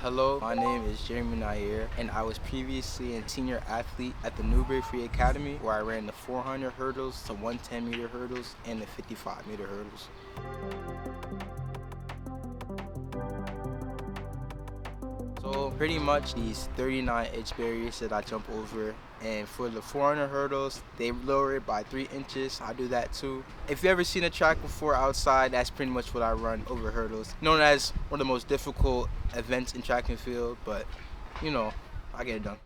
Hello, my name is Jeremy Niare, and I was previously a senior athlete at the Newberry Free Academy, where I ran the 400 hurdles to 110-meter hurdles and the 55-meter hurdles. So pretty much these 39 inch barriers that I jump over, and for the 400 hurdles, they lower it by 3 inches. I do that too. If you've ever seen a track before outside, that's pretty much what I run over hurdles. Known as one of the most difficult events in track and field, but you know, I get it done.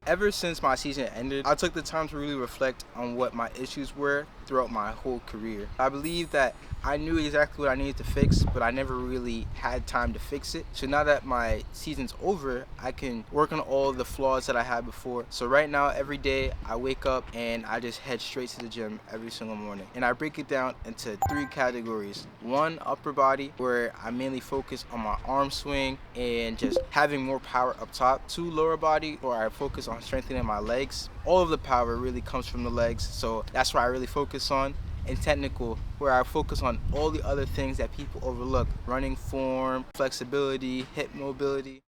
Ever since my season ended, I took the time to really reflect on what my issues were throughout my whole career. I believe that I knew exactly what I needed to fix, but I never really had time to fix it. So now that my season's over, I can work on all the flaws that I had before. So right now, every day, I wake up and I just head straight to the gym every single morning. And I break it down into 3 categories. 1, upper body, where I mainly focus on my arm swing and just having more power up top. 2, lower body, where I focus on strengthening my legs. All of the power really comes from the legs, so that's what I really focus on. And technical, where I focus on all the other things that people overlook: running form, flexibility, hip mobility.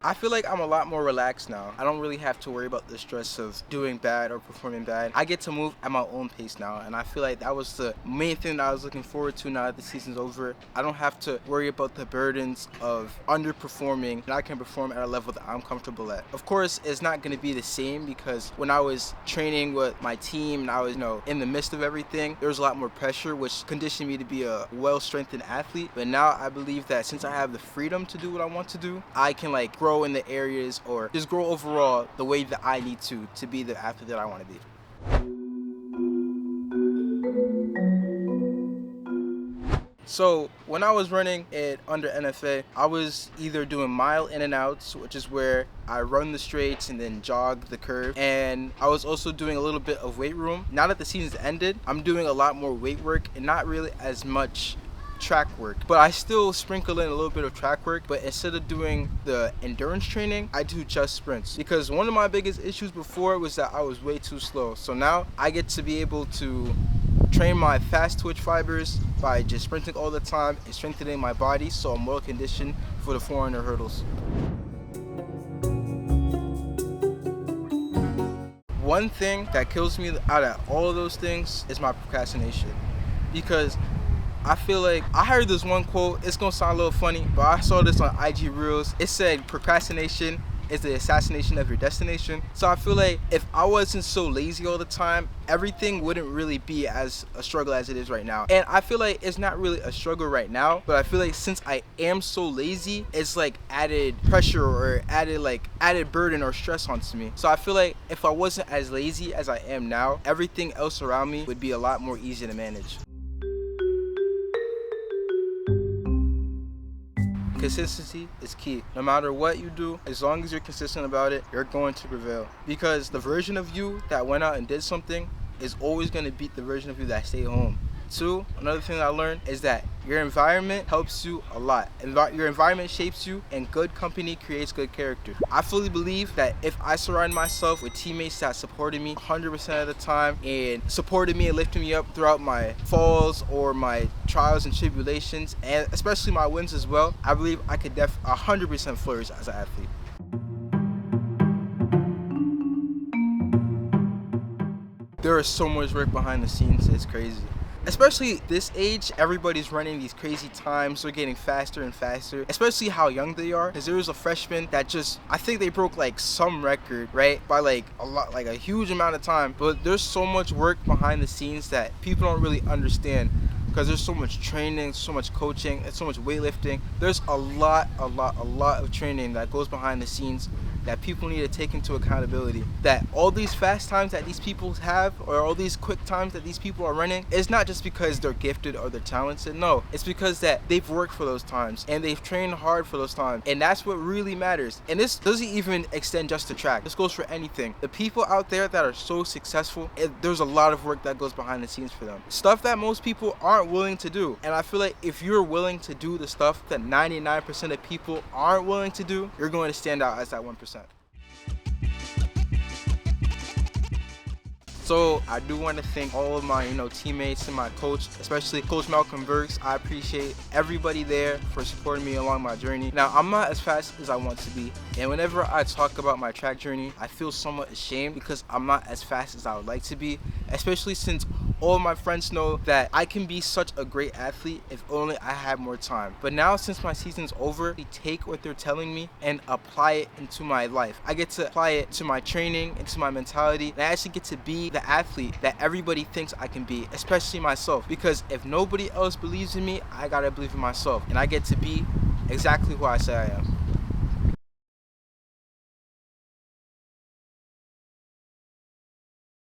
I feel like I'm a lot more relaxed now. I don't really have to worry about the stress of doing bad or performing bad. I get to move at my own pace now, and I feel like that was the main thing that I was looking forward to now that the season's over. I don't have to worry about the burdens of underperforming, and I can perform at a level that I'm comfortable at. Of course, it's not going to be the same because when I was training with my team and I was, in the midst of everything, there was a lot more pressure, which conditioned me to be a well-strengthened athlete. But now I believe that since I have the freedom to do what I want to do, I can grow in the areas or just grow overall the way that I need to be the athlete that I want to be. So when I was running it under NFA, I was either doing mile in and outs, which is where I run the straights and then jog the curve, and I was also doing a little bit of weight room. Now that the season's ended, I'm doing a lot more weight work and not really as much track work, but I still sprinkle in a little bit of track work. But instead of doing the endurance training, I do just sprints, because one of my biggest issues before was that I was way too slow. So now I get to be able to train my fast twitch fibers by just sprinting all the time and strengthening my body, so I'm well conditioned for the 400 hurdles. One thing that kills me out of all of those things is my procrastination, because I feel like I heard this one quote. It's gonna sound a little funny, but I saw this on IG Reels. It said procrastination is the assassination of your destination. So I feel like if I wasn't so lazy all the time, everything wouldn't really be as a struggle as it is right now. And I feel like it's not really a struggle right now, but I feel like since I am so lazy, it's like added pressure or added burden or stress onto me. So I feel like if I wasn't as lazy as I am now, everything else around me would be a lot more easy to manage. Consistency is key. No matter what you do, as long as you're consistent about it, you're going to prevail. Because the version of you that went out and did something is always going to beat the version of you that stayed home. 2, another thing that I learned is that your environment helps you a lot. Your environment shapes you, and good company creates good character. I fully believe that if I surround myself with teammates that supported me 100% of the time and supported me and lifted me up throughout my falls or my trials and tribulations, and especially my wins as well, I believe I could 100% flourish as an athlete. There is so much work behind the scenes, it's crazy. Especially this age, everybody's running these crazy times. They're getting faster and faster, especially how young they are. Because there was a freshman that I think they broke some record, right? By a huge amount of time. But there's so much work behind the scenes that people don't really understand, because there's so much training, so much coaching, and so much weightlifting. There's a lot of training that goes behind the scenes that people need to take into accountability. That all these fast times that these people have, or all these quick times that these people are running, it's not just because they're gifted or they're talented. No, it's because that they've worked for those times and they've trained hard for those times, and that's what really matters. And this doesn't even extend just to track. This goes for anything. The people out there that are so successful, there's a lot of work that goes behind the scenes for them. Stuff that most people aren't willing to do. And I feel like if you're willing to do the stuff that 99% of people aren't willing to do, you're going to stand out as that 1%. So I do want to thank all of my, teammates and my coach, especially Coach Malcolm Burks. I appreciate everybody there for supporting me along my journey. Now, I'm not as fast as I want to be, and whenever I talk about my track journey, I feel somewhat ashamed because I'm not as fast as I would like to be, especially since all my friends know that I can be such a great athlete if only I had more time. But now, since my season's over, I take what they're telling me and apply it into my life. I get to apply it to my training, into my mentality, and I actually get to be the athlete that everybody thinks I can be, especially myself. Because if nobody else believes in me, I gotta believe in myself, and I get to be exactly who I say I am.